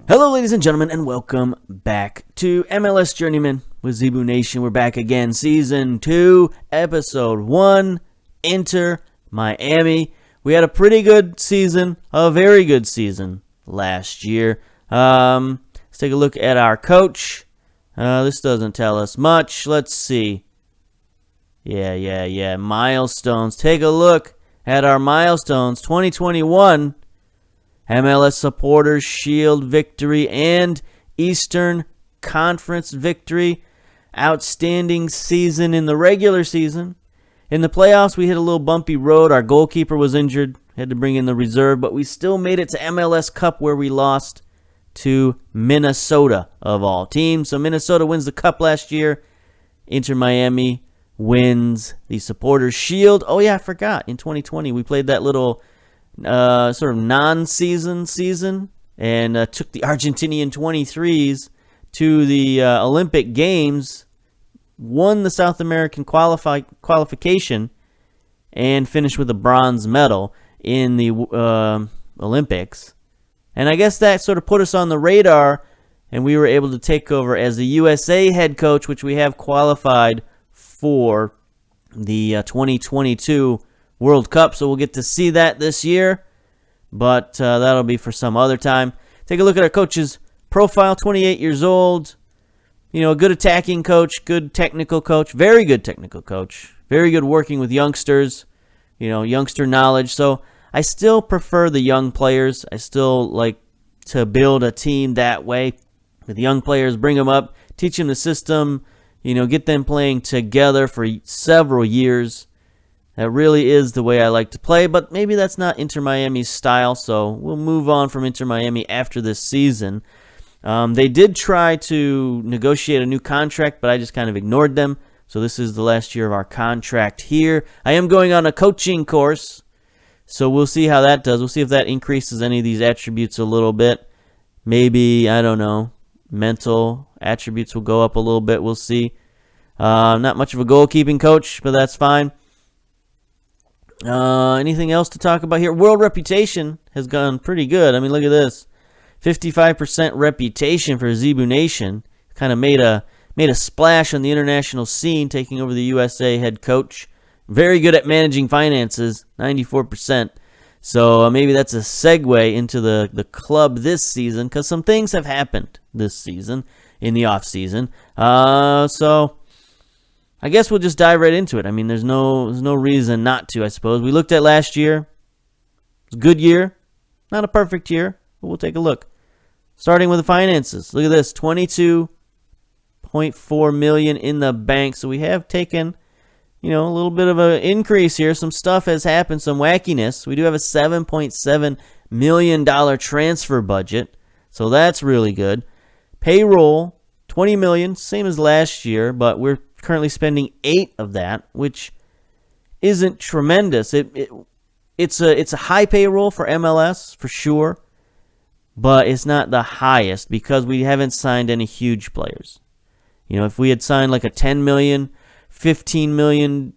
Hello, ladies and gentlemen, and welcome back to MLS Journeyman with Zebu Nation. We're back again, Season 2, Episode 1, Inter Miami. We had a pretty good season, a very good season last year. Let's take a look at our coach. This doesn't tell us much. Let's see. Yeah. Milestones. Take a look at our milestones. 2021 MLS Supporters Shield victory and Eastern Conference victory. Outstanding season in the regular season. In the playoffs, we hit a little bumpy road. Our goalkeeper was injured. Had to bring in the reserve, but we still made it to MLS Cup where we lost to Minnesota of all teams. So Minnesota wins the Cup last year. Inter Miami wins the Supporters Shield. Oh yeah, I forgot. In 2020, we played that little sort of non-season season and took the Argentinian 23s to the Olympic Games, won the South American qualification, and finished with a bronze medal in the Olympics. And I guess that sort of put us on the radar, and we were able to take over as the USA head coach, which we have qualified for the 2022 World Cup, so we'll get to see that this year, but that'll be for some other time. Take a look at our coach's profile. 28 years old, a good attacking coach, good technical coach, very good technical coach, very good working with youngsters, youngster knowledge. So I still prefer the young players. I still like to build a team that way with young players, bring them up, teach them the system, get them playing together for several years. That really is the way I like to play, but maybe that's not Inter Miami's style, so we'll move on from Inter Miami after this season. They did try to negotiate a new contract, but I just kind of ignored them, so this is the last year of our contract here. I am going on a coaching course, so we'll see how that does. We'll see if that increases any of these attributes a little bit. Maybe, I don't know, mental attributes will go up a little bit. We'll see. Not much of a goalkeeping coach, but that's fine. Anything else to talk about here? World reputation has gone pretty good. I mean, look at this. 55% reputation for Zebu Nation. Kind of made a splash on the international scene, taking over the USA head coach. Very good at managing finances, 94%. So maybe that's a segue into the club this season, because some things have happened this season in the off season. So I guess we'll just dive right into it. I mean, there's no reason not to, I suppose. We looked at last year. It was a good year. Not a perfect year, but we'll take a look. Starting with the finances. Look at this, $22.4 million in the bank. So we have taken, a little bit of an increase here. Some stuff has happened, some wackiness. We do have a $7.7 million transfer budget. So that's really good. Payroll, $20 million, same as last year, but we're currently spending 8 of that, which isn't tremendous. It's a high payroll for MLS for sure, but it's not the highest because we haven't signed any huge players. If we had signed like a $10 million, $15 million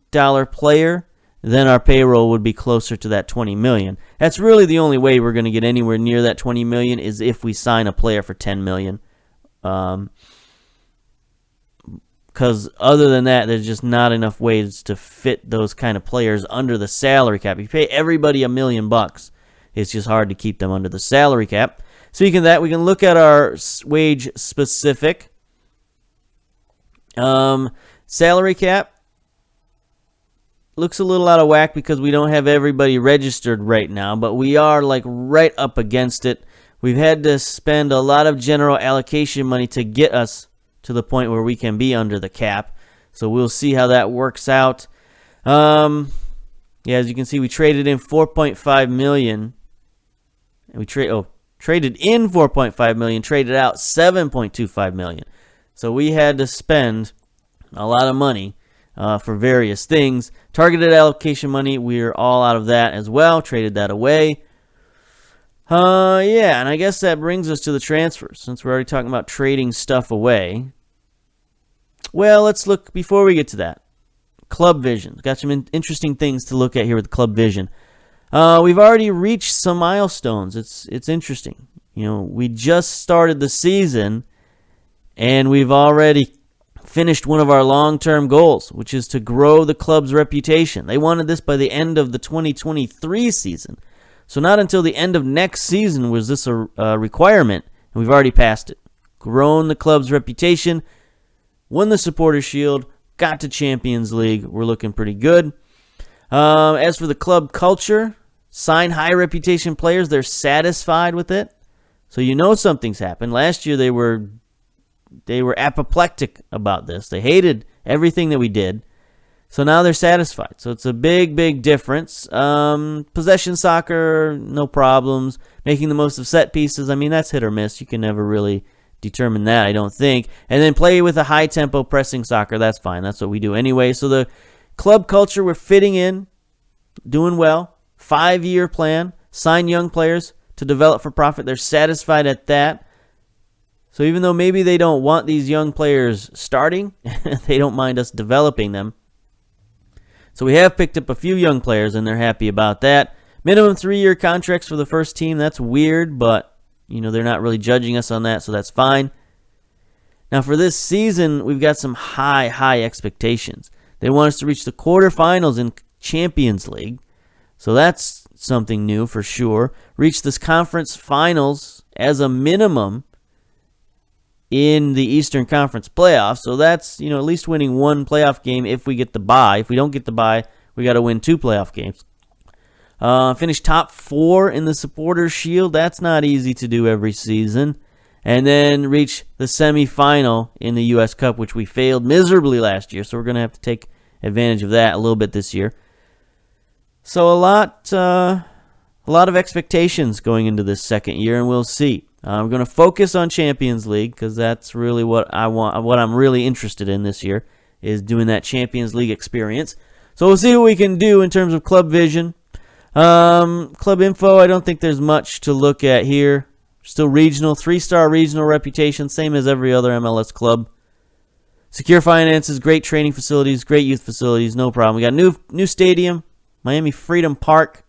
player, then our payroll would be closer to that $20 million. That's really the only way we're going to get anywhere near that $20 million is if we sign a player for $10 million. Because other than that, there's just not enough ways to fit those kind of players under the salary cap. If you pay everybody $1 million, it's just hard to keep them under the salary cap. Speaking of that, we can look at our wage specific. Salary cap looks a little out of whack because we don't have everybody registered right now, but we are like right up against it. We've had to spend a lot of general allocation money to get us to the point where we can be under the cap. So we'll see how that works out. As you can see, we traded in $4.5 million. And we traded in $4.5 million, traded out $7.25 million. So we had to spend a lot of money for various things. Targeted allocation money, we're all out of that as well. Traded that away. And I guess that brings us to the transfers, since we're already talking about trading stuff away. Well, let's look, before we get to that, Club Vision. Got some interesting things to look at here with Club Vision. We've already reached some milestones. It's interesting. We just started the season, and we've already finished one of our long-term goals, which is to grow the club's reputation. They wanted this by the end of the 2023 season. So not until the end of next season was this a requirement, and we've already passed it. Grown the club's reputation, won the Supporters' Shield, got to Champions League. We're looking pretty good. As for the club culture, sign high reputation players. They're satisfied with it. So something's happened. Last year they were apoplectic about this. They hated everything that we did. So now they're satisfied. So it's a big, big difference. Possession soccer, no problems. Making the most of set pieces, that's hit or miss. You can never really determine that, I don't think. And then play with a high-tempo pressing soccer. That's fine. That's what we do anyway. So the club culture, we're fitting in, doing well. 5-year plan. Sign young players to develop for profit. They're satisfied at that. So even though maybe they don't want these young players starting, they don't mind us developing them. So we have picked up a few young players, and they're happy about that. Minimum 3-year contracts for the first team. That's weird, but they're not really judging us on that, so that's fine. Now for this season, we've got some high expectations. They want us to reach the quarterfinals in Champions League. So that's something new for sure. Reach this conference finals as a minimum in the Eastern Conference playoffs. So that's, at least winning one playoff game if we get the bye. If we don't get the bye, we got to win 2 playoff games. Finish top 4 in the Supporters' Shield. That's not easy to do every season. And then reach the semifinal in the U.S. Cup, which we failed miserably last year. So we're going to have to take advantage of that a little bit this year. So a lot of expectations going into this second year, and we'll see. We're going to focus on Champions League because that's really what I want. What I'm really interested in this year is doing that Champions League experience. So we'll see what we can do in terms of club vision. Club info, I don't think there's much to look at here. Still regional, 3-star regional reputation, same as every other MLS club. Secure finances, great training facilities, great youth facilities, no problem. We got new stadium, Miami Freedom Park.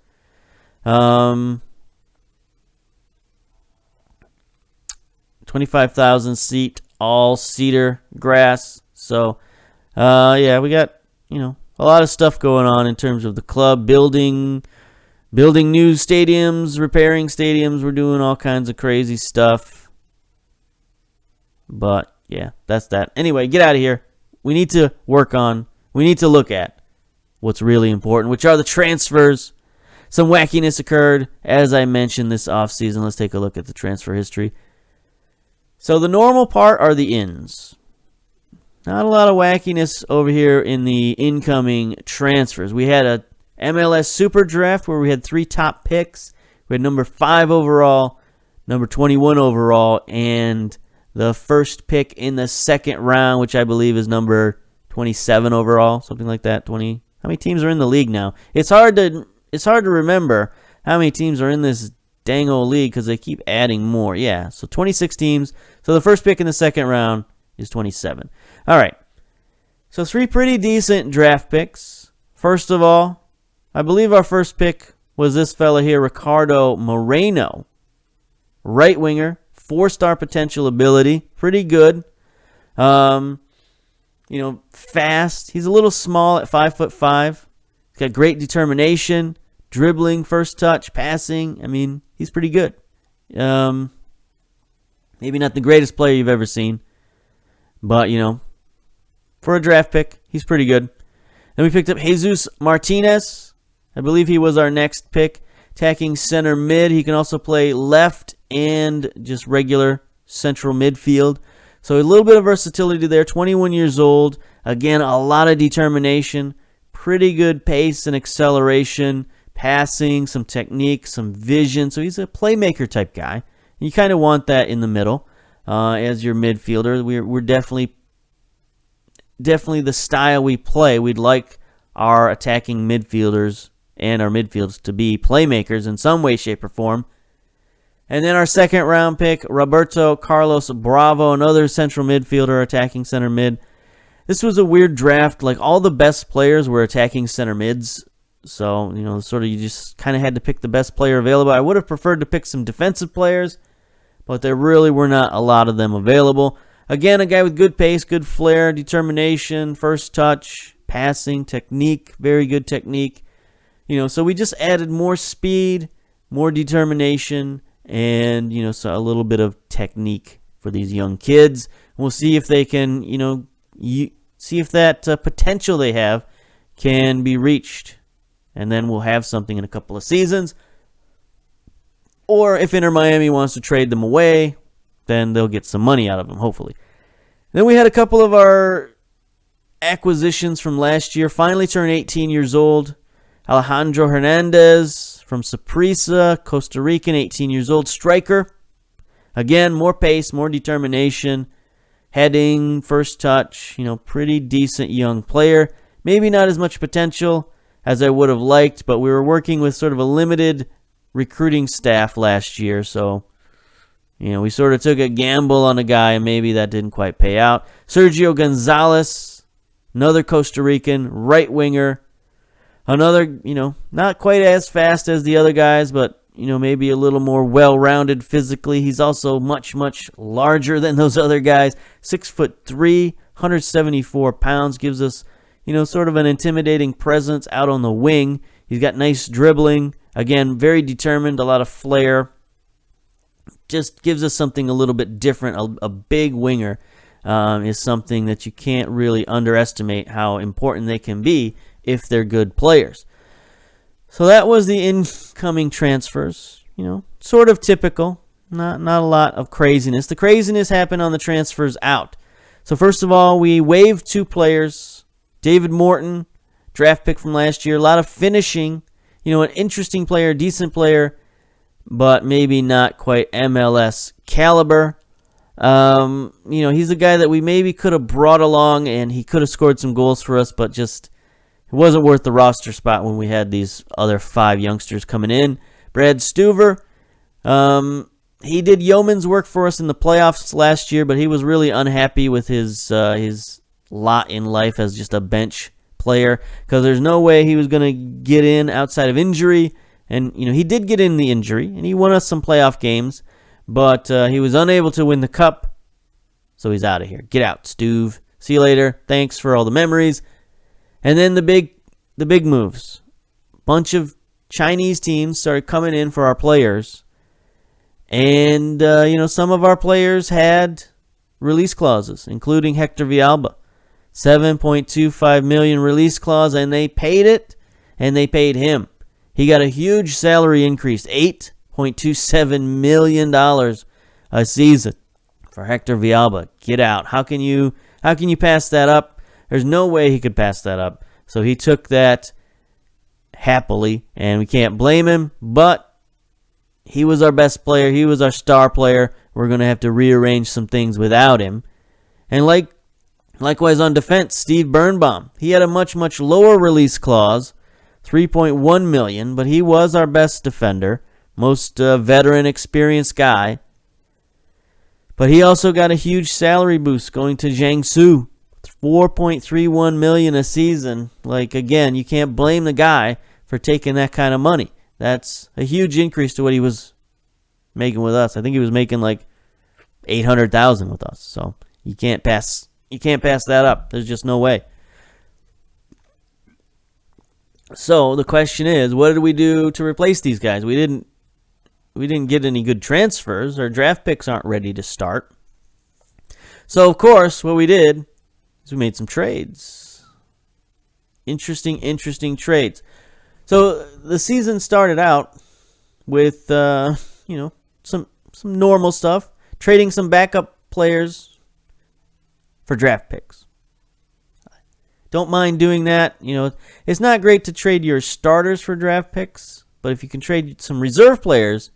25,000 seat, all cedar grass. So, we got, a lot of stuff going on in terms of the club, building new stadiums, repairing stadiums. We're doing all kinds of crazy stuff. But, yeah, that's that. Anyway, get out of here. We need to look at what's really important, which are the transfers. Some wackiness occurred, as I mentioned, this offseason. Let's take a look at the transfer history. So the normal part are the ins. Not a lot of wackiness over here in the incoming transfers. We had a MLS Super Draft where we had 3 top picks. We had number 5 overall, number 21 overall, and the first pick in the second round, which I believe is number 27 overall, something like that. 20. How many teams are in the league now? It's hard to remember how many teams are in this dang old league because they keep adding more. Yeah, so 26 teams. So the first pick in the second round is 27. All right. So 3 pretty decent draft picks. First of all, I believe our first pick was this fella here, Ricardo Moreno. Right winger, 4-star potential ability. Pretty good. Fast. He's a little small at 5'5". He's got great determination. Dribbling, first touch, passing. He's pretty good. Maybe not the greatest player you've ever seen. But, for a draft pick, he's pretty good. Then we picked up Jesus Martinez. I believe he was our next pick. Attacking center mid. He can also play left and just regular central midfield. So a little bit of versatility there. 21 years old. Again, a lot of determination. Pretty good pace and acceleration. Passing, some technique, some vision. So he's a playmaker type guy. You kind of want that in the middle as your midfielder. We're definitely the style we play. We'd like our attacking midfielders and our midfields to be playmakers in some way, shape, or form. And then our second round pick, Roberto Carlos Bravo, another central midfielder, attacking center mid. This was a weird draft. Like all the best players were attacking center mids. So, you just kind of had to pick the best player available. I would have preferred to pick some defensive players, but there really were not a lot of them available. Again, a guy with good pace, good flair, determination, first touch, passing, technique, very good technique. So we just added more speed, more determination, and, so a little bit of technique for these young kids. We'll see if they can, see if that potential they have can be reached. And then we'll have something in a couple of seasons. Or if Inter Miami wants to trade them away, then they'll get some money out of them, hopefully. Then we had a couple of our acquisitions from last year finally turn 18 years old. Alejandro Hernandez from Saprissa, Costa Rican, 18 years old, striker. Again, more pace, more determination, heading, first touch, pretty decent young player. Maybe not as much potential as I would have liked, but we were working with sort of a limited recruiting staff last year, so we sort of took a gamble on a guy, and maybe that didn't quite pay out. Sergio Gonzalez, another Costa Rican, right winger. Another, not quite as fast as the other guys, but, maybe a little more well-rounded physically. He's also much, much larger than those other guys. 6'3", 174 pounds, gives us, sort of an intimidating presence out on the wing. He's got nice dribbling. Again, very determined, a lot of flair. Just gives us something a little bit different. A big winger is something that you can't really underestimate how important they can be if they're good players. So that was the incoming transfers. Sort of typical. Not a lot of craziness. The craziness happened on the transfers out. So first of all, we waived 2 players. David Morton, draft pick from last year. A lot of finishing. An interesting player, decent player, but maybe not quite MLS caliber. He's a guy that we maybe could have brought along, and he could have scored some goals for us, but just it wasn't worth the roster spot when we had these other 5 youngsters coming in. Brad Stuver, he did yeoman's work for us in the playoffs last year, but he was really unhappy with his lot in life as just a bench player, because there's no way he was going to get in outside of injury. And he did get in the injury, and he won us some playoff games, but he was unable to win the cup, so he's out of here. Get out, Stuve. See you later. Thanks for all the memories. And then the big moves. Bunch of Chinese teams started coming in for our players, and some of our players had release clauses, including Hector Villalba. $7.25 million release clause, and they paid it, and they paid him. He got a huge salary increase, $8.27 million a season for Hector Villalba. Get out. How can you pass that up? There's no way he could pass that up. So he took that happily, and we can't blame him, but he was our best player. He was our star player. We're going to have to rearrange some things without him. And likewise on defense, Steve Birnbaum. He had a much, much lower release clause, $3.1 million, but he was our best defender, most veteran, experienced guy. But he also got a huge salary boost going to Jiangsu, $4.31 million a season. Again, you can't blame the guy for taking that kind of money. That's a huge increase to what he was making with us. I think he was making $800,000 with us. So you can't pass that up. There's just no way. So the question is, what did we do to replace these guys? We didn't get any good transfers. Our draft picks aren't ready to start. So of course, what we did is we made some trades. Interesting trades. So the season started out with some normal stuff, trading some backup players for draft picks. Don't mind doing that. It's not great to trade your starters for draft picks, but if you can trade some reserve players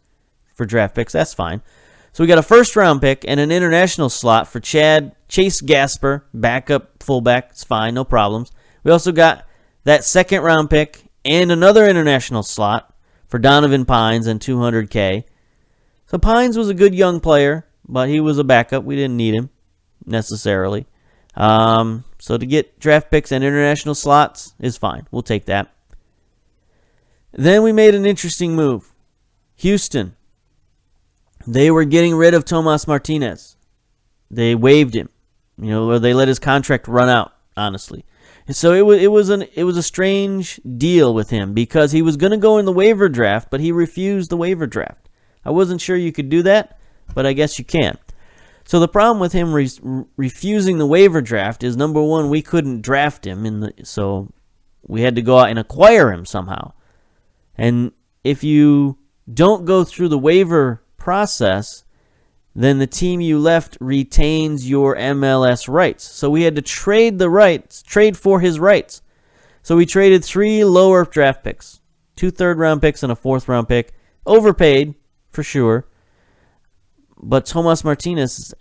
for draft picks, that's fine. So we got a first-round pick and an international slot for Chase Gasper, backup fullback. It's fine, no problems. We also got that second-round pick and another international slot for Donovan Pines and $200K. So Pines was a good young player, but he was a backup. We didn't need him necessarily. So to get draft picks and international slots is fine. We'll take that. Then we made an interesting move. Houston. they were getting rid of Tomas Martinez. They waived him, or they let his contract run out, honestly. So it was a strange deal with him because he was going to go in the waiver draft, but he refused the waiver draft. I wasn't sure you could do that, but I guess you can. So the problem with him refusing the waiver draft is, number one, we couldn't draft him, so we had to go out and acquire him somehow. And if you don't go through the waiver process, then the team you left retains your MLS rights. So we had to trade for his rights. So we traded 3 lower draft picks, 2 third-round picks and a 4th-round pick. Overpaid, for sure. But Tomas Martinez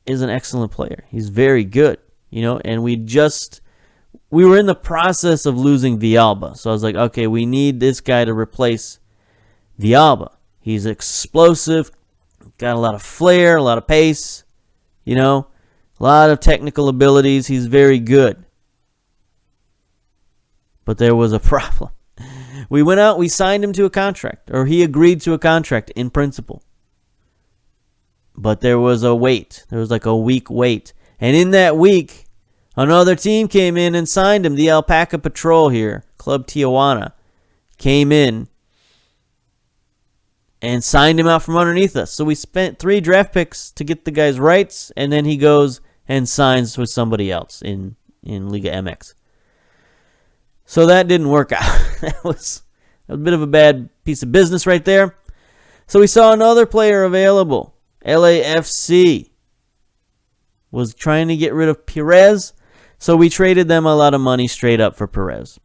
is an excellent player. He's very good, and we were in the process of losing Villalba. So I was like, okay, we need this guy to replace Villalba. He's explosive, got a lot of flair, a lot of pace, a lot of technical abilities. He's very good. But there was a problem. We went out, we signed him to a contract, or he agreed to a contract in principle. But there was a wait. There was like a week wait. And in that week, another team came in and signed him. The Alpaca Patrol here, Club Tijuana, came in and signed him out from underneath us. So we spent 3 draft picks to get the guy's rights, and then he goes and signs with somebody else in Liga MX. So that didn't work out. That was a bit of a bad piece of business right there. So we saw another player available. LAFC was trying to get rid of Perez, so we traded them a lot of money straight up for Perez.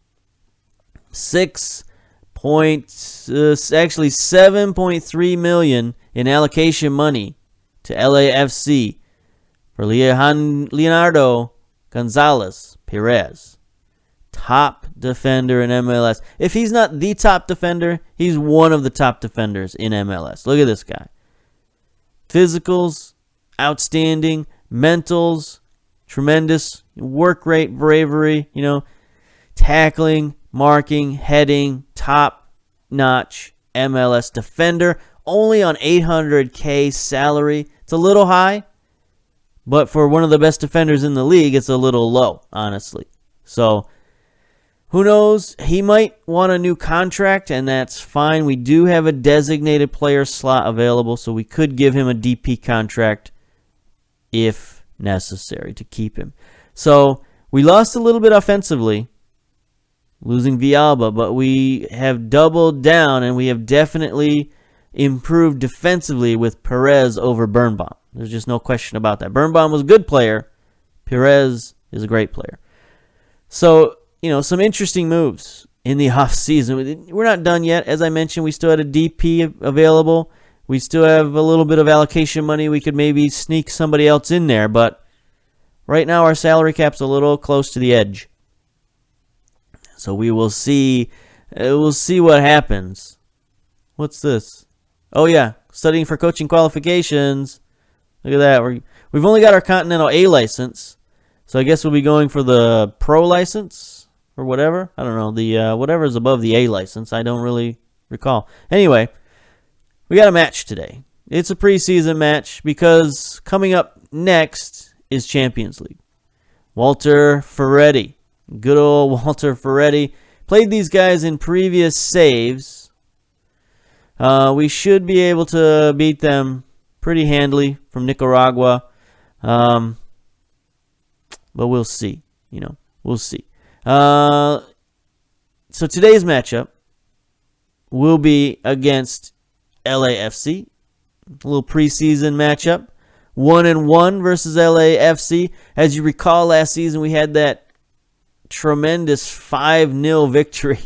7.3 million in allocation money to LAFC for Leonardo Gonzalez Perez, top defender in MLS. If he's not the top defender, he's one of the top defenders in MLS. Look at this guy. Physicals, outstanding. Mentals, tremendous. Work rate, bravery, tackling, marking, heading, top-notch MLS defender. Only on $800K salary. It's a little high, but for one of the best defenders in the league, it's a little low, honestly. So, who knows? He might want a new contract, and that's fine. We do have a designated player slot available, so we could give him a DP contract if necessary to keep him. So we lost a little bit offensively, losing Villalba, but we have doubled down, and we have definitely improved defensively with Perez over Birnbaum. There's just no question about that. Birnbaum was a good player. Perez is a great player. So, some interesting moves in the offseason. We're not done yet. As I mentioned, we still had a DP available. We still have a little bit of allocation money. We could maybe sneak somebody else in there, but right now our salary cap's a little close to the edge. So we will see. We'll see what happens. What's this? Oh yeah, studying for coaching qualifications. Look at that. We've only got our Continental A license, so I guess we'll be going for the Pro license. Or whatever. I don't know. The whatever is above the A license. I don't really recall. Anyway, we got a match today. It's a preseason match because coming up next is Champions League. Walter Ferretti. Good old Walter Ferretti. Played these guys in previous saves. We should be able to beat them pretty handily from Nicaragua. But we'll see. We'll see. So today's matchup will be against LAFC. A little preseason matchup. 1-1 versus LAFC. As you recall, last season we had that tremendous 5-0 victory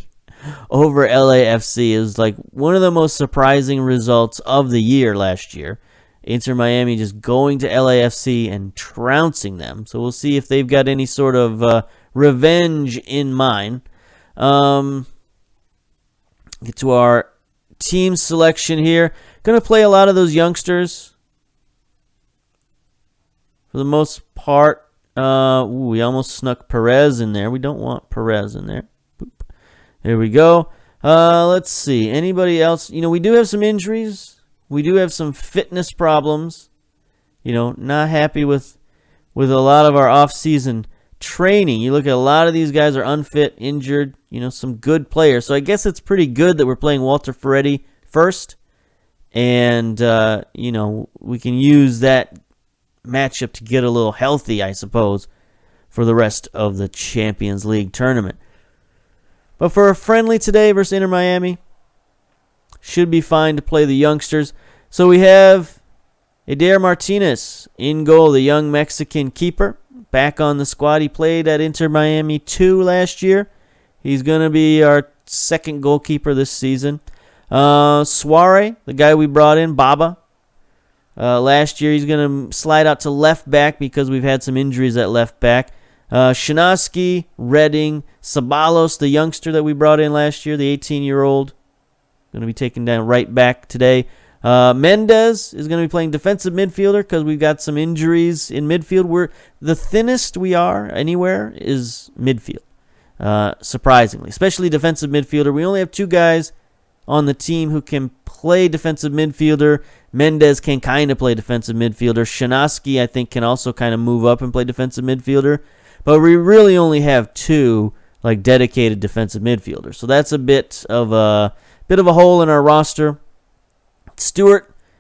over LAFC. It was like one of the most surprising results of the year last year. Inter Miami just going to LAFC and trouncing them. So we'll see if they've got any sort of revenge in mind. Get to our team selection here. Going to play a lot of those youngsters for the most part. We almost snuck Perez in there. We don't want Perez in there. Boop. There we go. Let's see. Anybody else? We do have some injuries. We do have some fitness problems. Not happy with a lot of our off-season training. You look at a lot of these guys are unfit, injured, some good players. So I guess it's pretty good that we're playing Walter Ferretti first. And, we can use that matchup to get a little healthy, I suppose, for the rest of the Champions League tournament. But for a friendly today versus Inter Miami, should be fine to play the youngsters. So we have Eder Martinez in goal, the young Mexican keeper, back on the squad. He played at Inter Miami 2 last year. He's going to be our second goalkeeper this season. Suare, the guy we brought in, Baba. Last year, he's going to slide out to left back because we've had some injuries at left back. Shinaski, Redding, Sabalos, the youngster that we brought in last year, the 18-year-old, going to be taken down right back today. Mendez is going to be playing defensive midfielder because we've got some injuries in midfield. The thinnest we are anywhere is midfield, surprisingly, especially defensive midfielder. We only have 2 guys on the team who can play defensive midfielder. Mendez can kind of play defensive midfielder. Shinaski, I think, can also kind of move up and play defensive midfielder. But we really only have 2 dedicated defensive midfielders. So that's a bit of a hole in our roster.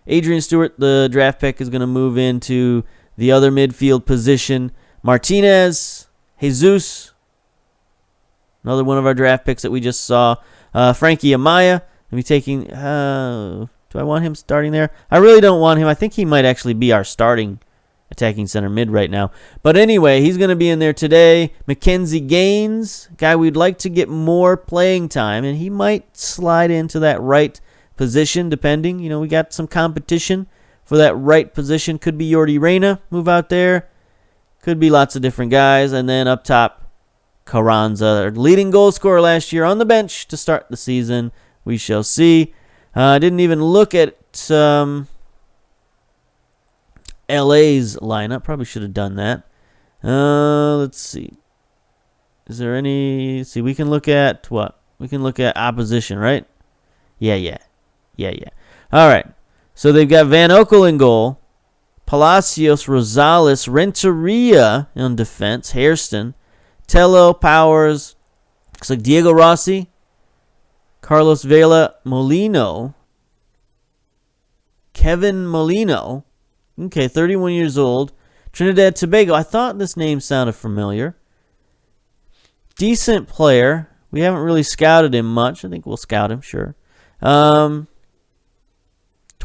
Adrian Stewart, the draft pick, is going to move into the other midfield position. Martinez, Jesus, another one of our draft picks that we just saw. Frankie Amaya, I'm taking. Do I want him starting there? I really don't want him. I think he might actually be our starting attacking center mid right now. But anyway, he's going to be in there today. Mackenzie Gaines, guy we'd like to get more playing time, and he might slide into that right position, depending. We got some competition for that right position. Could be Yordi Reyna, move out there. Could be lots of different guys. And then up top, Carranza, our leading goal scorer last year, on the bench to start the season. We shall see. I didn't even look at LA's lineup. Probably should have done that. Let's see. Is there any... Let's see, we can look at what? We can look at opposition, right? Yeah. All right. So they've got Van Okel in goal. Palacios, Rosales, Renteria on defense. Hairston. Tello, Powers. Looks like Diego Rossi. Carlos Vela, Molino. Kevin Molino. Okay, 31 years old. Trinidad Tobago. I thought this name sounded familiar. Decent player. We haven't really scouted him much. I think we'll scout him, sure.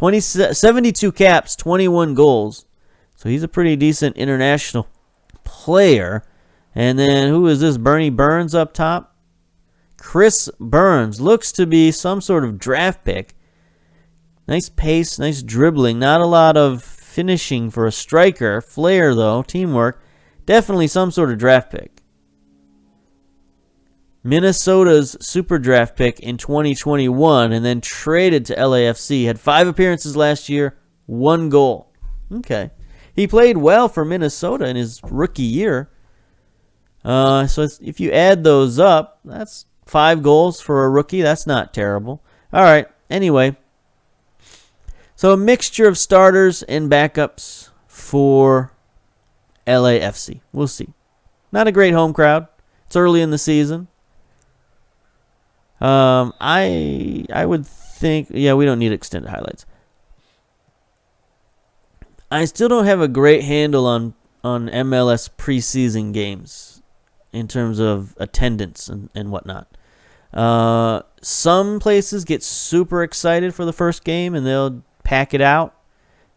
72 caps, 21 goals. So he's a pretty decent international player. And then who is this? Bernie Burns up top. Chris Burns looks to be some sort of draft pick. Nice pace, nice dribbling. Not a lot of finishing for a striker. Flair, though, teamwork. Definitely some sort of draft pick. Minnesota's super draft pick in 2021 and then traded to LAFC. Had 5 appearances last year, 1 goal. Okay. He played well for Minnesota in his rookie year. So if you add those up, that's 5 goals for a rookie. That's not terrible. All right. Anyway. So a mixture of starters and backups for LAFC. We'll see. Not a great home crowd. It's early in the season. I would think, yeah, we don't need extended highlights. I still don't have a great handle on MLS preseason games in terms of attendance and whatnot. Some places get super excited for the first game and they'll pack it out.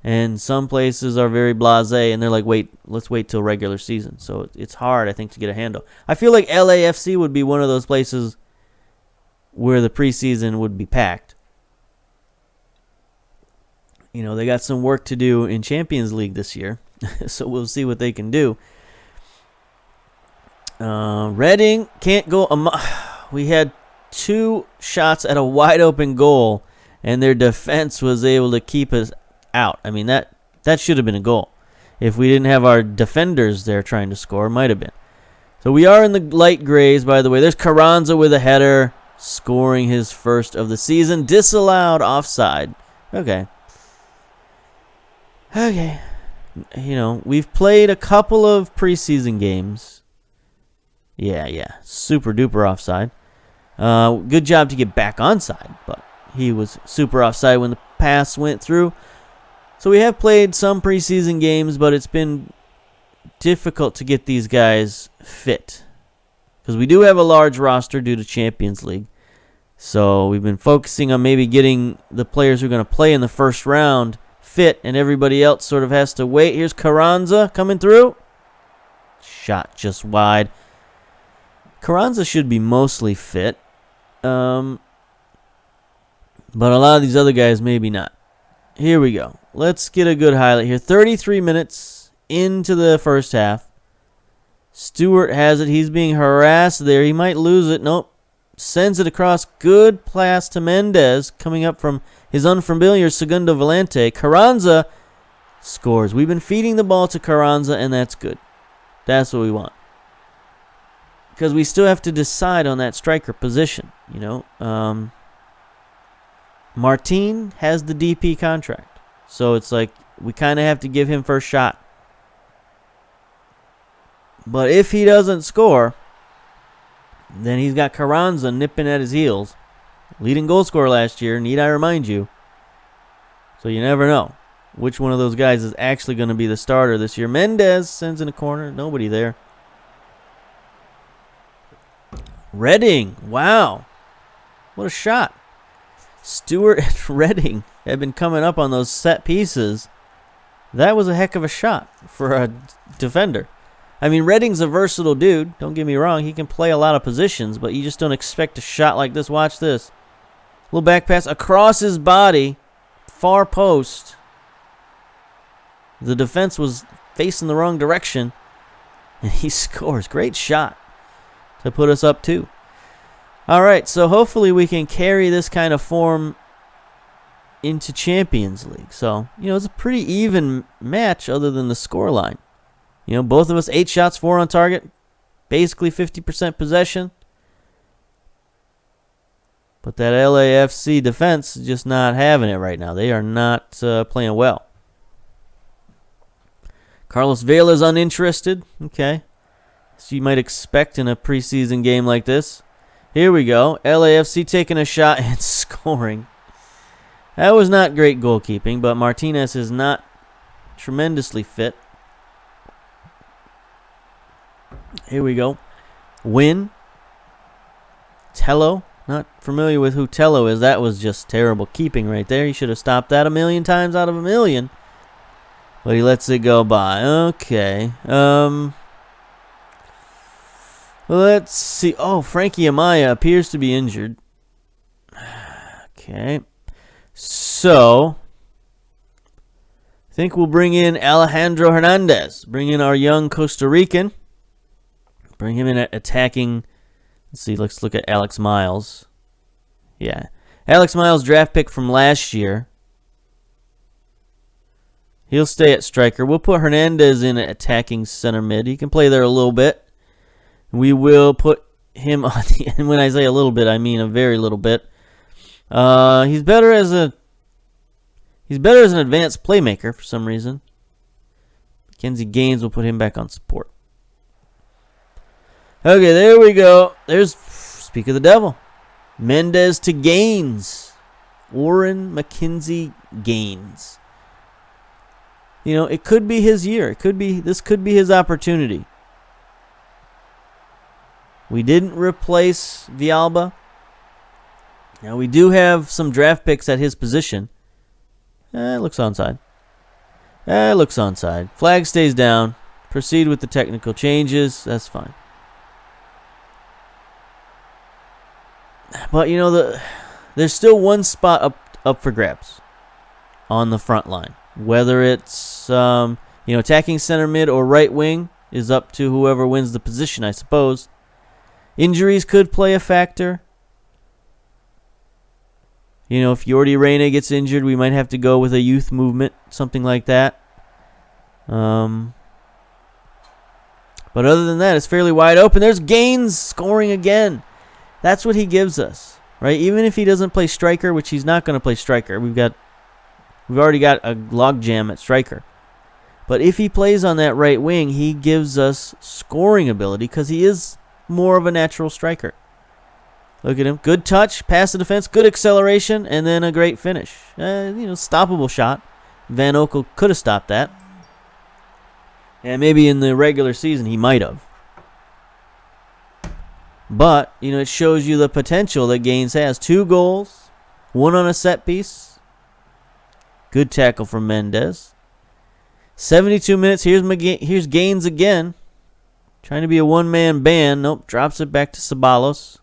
And some places are very blasé and they're like, let's wait till regular season. So it's hard, I think, to get a handle. I feel like LAFC would be one of those places where the preseason would be packed. You know, they got some work to do in Champions League this year. So we'll see what they can do. Reading can't go. We had 2 shots at a wide open goal, and their defense was able to keep us out. I mean, that should have been a goal. If we didn't have our defenders there trying to score, might have been. So we are in the light grays, by the way. There's Carranza with a header, scoring his first of the season. Disallowed offside. Okay. Okay. We've played a couple of preseason games. Yeah. Super duper offside. Good job to get back onside, but he was super offside when the pass went through. So we have played some preseason games, but it's been difficult to get these guys fit, because we do have a large roster due to Champions League. So we've been focusing on maybe getting the players who are going to play in the first round fit, and everybody else sort of has to wait. Here's Carranza coming through. Shot just wide. Carranza should be mostly fit. But a lot of these other guys maybe not. Here we go. Let's get a good highlight here. 33 minutes into the first half. Stewart has it. He's being harassed there. He might lose it. Nope. Sends it across. Good pass to Mendez, coming up from his unfamiliar Segundo Volante. Carranza scores. We've been feeding the ball to Carranza, and that's good. That's what we want. Because we still have to decide on that striker position. Martin has the DP contract. So it's like we kind of have to give him first shot. But if he doesn't score, then he's got Carranza nipping at his heels. Leading goal scorer last year, need I remind you. So you never know which one of those guys is actually going to be the starter this year. Mendez sends in a corner. Nobody there. Redding. Wow. What a shot. Stewart and Redding have been coming up on those set pieces. That was a heck of a shot for a defender. I mean, Redding's a versatile dude. Don't get me wrong. He can play a lot of positions, but you just don't expect a shot like this. Watch this. Little back pass across his body. Far post. The defense was facing the wrong direction. And he scores. Great shot to put us up 2. All right, so hopefully we can carry this kind of form into Champions League. So, it's a pretty even match other than the scoreline. Both of us 8 shots, 4 on target. Basically 50% possession. But that LAFC defense is just not having it right now. They are not playing well. Carlos Vela's uninterested. Okay. So you might expect in a preseason game like this. Here we go. LAFC taking a shot and scoring. That was not great goalkeeping, but Martinez is not tremendously fit. Here we go. Win. Tello. Not familiar with who Tello is. That was just terrible keeping right there. He should have stopped that 1,000,000 times out of 1,000,000. But he lets it go by. Okay. Let's see. Oh, Frankie Amaya appears to be injured. Okay. So, I think we'll bring in Alejandro Hernandez. Bring in our young Costa Rican. Bring him in at attacking. Let's see. Let's look at Alex Miles. Yeah. Alex Miles, draft pick from last year. He'll stay at striker. We'll put Hernandez in at attacking center mid. He can play there a little bit. We will put him on the end. When I say a little bit, I mean a very little bit. He's better as an advanced playmaker for some reason. Mackenzie Gaines will put him back on support. Okay, there we go. There's, speak of the devil, Mendez to Gaines. Warren Mackenzie Gaines. It could be his year. This could be his opportunity. We didn't replace Villalba. Now, we do have some draft picks at his position. It looks onside. Flag stays down. Proceed with the technical changes. That's fine. But, there's still one spot up for grabs on the front line. Whether it's, attacking center mid or right wing is up to whoever wins the position, I suppose. Injuries could play a factor. If Jordi Reyna gets injured, we might have to go with a youth movement, something like that. But other than that, it's fairly wide open. There's Gaines scoring again. That's what he gives us, right? Even if he doesn't play striker, which he's not going to play striker. We've got We've already got a logjam at striker. But if he plays on that right wing, he gives us scoring ability because he is more of a natural striker. Look at him. Good touch, pass the defense, good acceleration, and then a great finish. Stoppable shot. Van Okel could have stopped that. And maybe in the regular season he might have. But, it shows you the potential that Gaines has. 2 goals, 1 on a set piece. Good tackle from Mendez. 72 minutes. Here's Gaines again. Trying to be a one-man band. Nope, drops it back to Ceballos.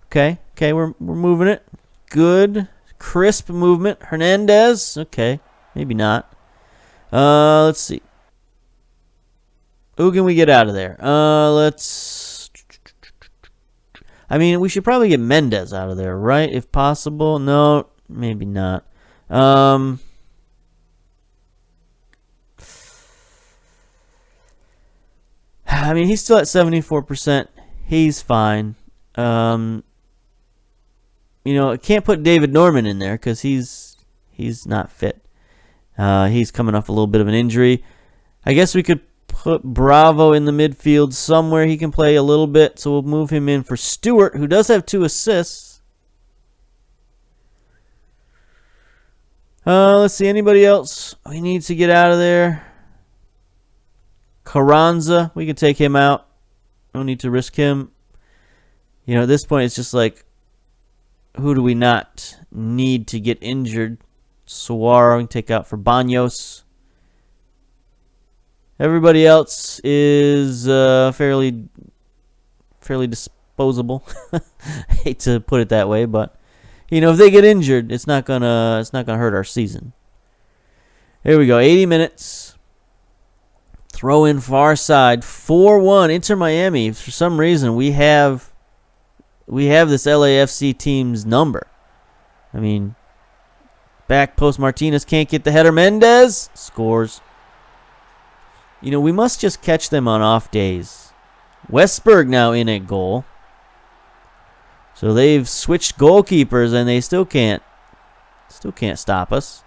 Okay, we're moving it. Good, crisp movement. Hernandez. Okay, maybe not. Let's see. Who can we get out of there? We should probably get Mendez out of there, right? If possible. No, maybe not. He's still at 74%. He's fine. I can't put David Norman in there because he's not fit. He's coming off a little bit of an injury. I guess we could put Bravo in the midfield somewhere. He can play a little bit, so we'll move him in for Stewart, who does have 2 assists. Let's see, anybody else we need to get out of there? Carranza, we can take him out. No need to risk him. At this point, it's just like, who do we not need to get injured? Suara we can take out for Baños. Everybody else is fairly disposable. I hate to put it that way, but if they get injured, it's not gonna hurt our season. Here we go. 80 minutes. Throw in far side. 4-1 Inter Miami. For some reason, we have this LAFC team's number. Back post Martinez can't get the header. Mendez scores. We must just catch them on off days. Westberg now in at goal. So they've switched goalkeepers and they still can't stop us.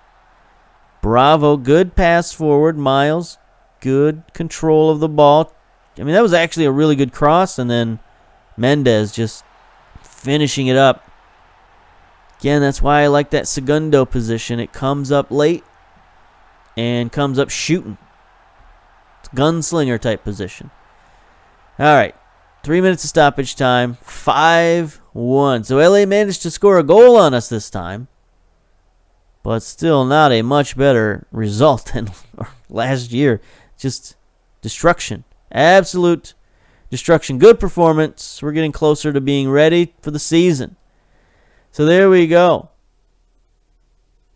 Bravo, good pass forward. Miles, good control of the ball. That was actually a really good cross, and then Mendez just finishing it up. Again, that's why I like that segundo position. It comes up late and comes up shooting. It's gunslinger type position. All right. 3 minutes of stoppage time. 5-1. So LA managed to score a goal on us this time. But still not a much better result than last year. Just destruction. Absolute destruction. Good performance. We're getting closer to being ready for the season. So there we go.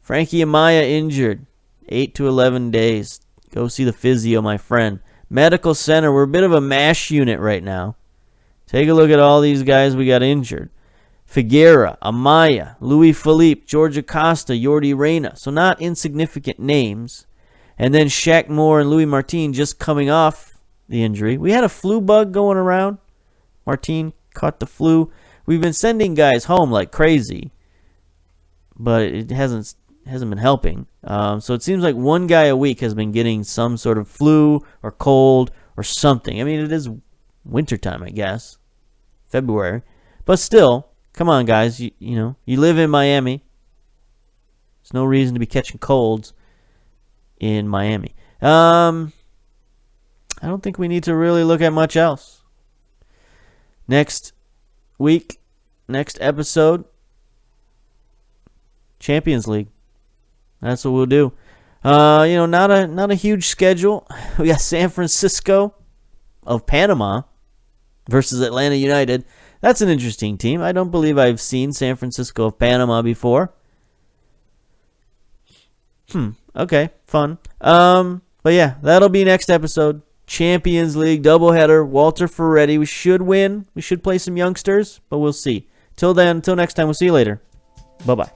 Frankie Amaya injured. 8 to 11 days. Go see the physio, my friend. Medical center. We're a bit of a MASH unit right now. Take a look at all these guys we got injured. Figuera, Amaya, Luis Felipe, George Acosta, Jordi Reyna. So not insignificant names. And then Shaq Moore and Louis Martin just coming off the injury. We had a flu bug going around. Martin caught the flu. We've been sending guys home like crazy, but it hasn't been helping. So it seems like one guy a week has been getting some sort of flu or cold or something. It is wintertime, I guess. February. But still, come on, guys. You live in Miami. There's no reason to be catching colds in Miami. I don't think we need to really look at much else. Next week, next episode, Champions League. That's what we'll do. Not a huge schedule. We got San Francisco of Panama versus Atlanta United. That's an interesting team. I don't believe I've seen San Francisco of Panama before. Okay, fun. But yeah, that'll be next episode. Champions League doubleheader. Walter Ferretti. We should win. We should play some youngsters, but we'll see. Till then, until next time, we'll see you later. Bye-bye.